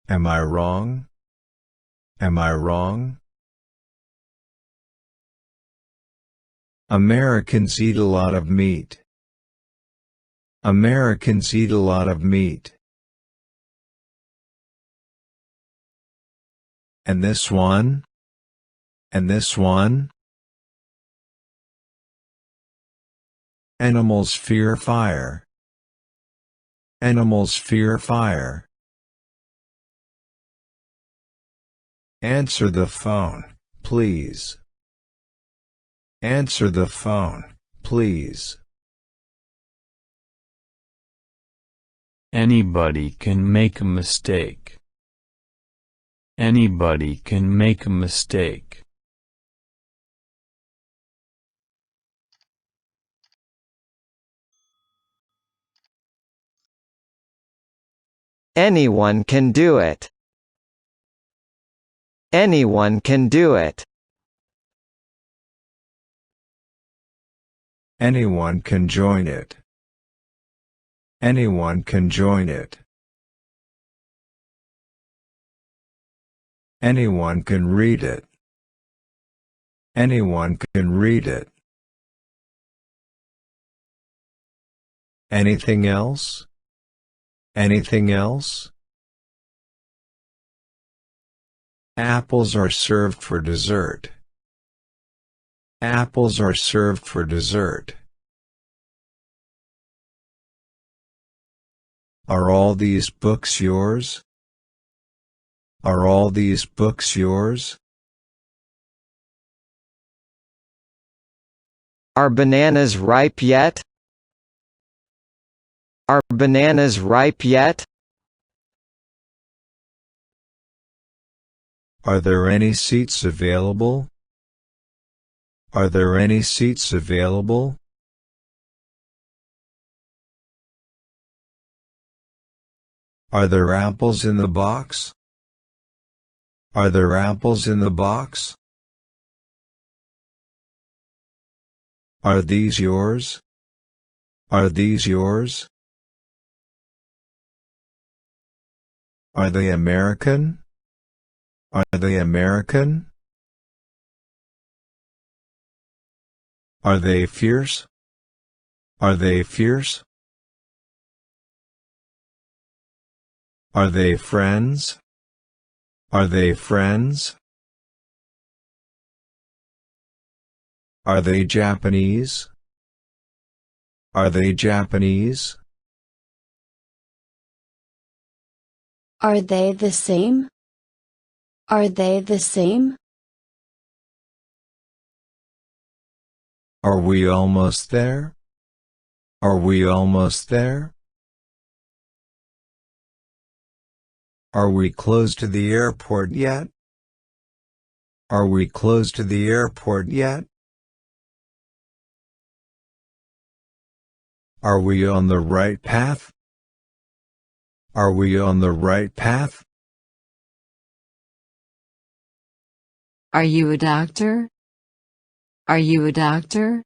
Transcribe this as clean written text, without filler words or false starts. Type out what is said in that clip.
Am I wrong? Am I wrong? Americans eat a lot of meat. Americans eat a lot of meat. And this one? And this one? Animals fear fire. Animals fear fire. Answer the phone, please. Answer the phone, please. Anybody can make a mistake. Anybody can make a mistake. Anyone can do it. Anyone can do it. Anyone can join it. Anyone can join it. Anyone can read it. Anyone can read it. Anything else? Anything else? Apples are served for dessert. Apples are served for dessert. Are all these books yours? Are all these books yours? Are bananas ripe yet? Are bananas ripe yet? Are there any seats available? Are there any seats available? Are there apples in the box? Are there apples in the box? Are these yours? Are these yours? Are they American? Are they American? Are they fierce? Are they fierce? Are they friends? Are they friends? Are they Japanese? Are they Japanese? Are they the same? Are they the same? Are we almost there? Are we almost there? Are we close to the airport yet? Are we close to the airport yet? Are we on the right path? Are we on the right path? Are you a doctor? Are you a doctor?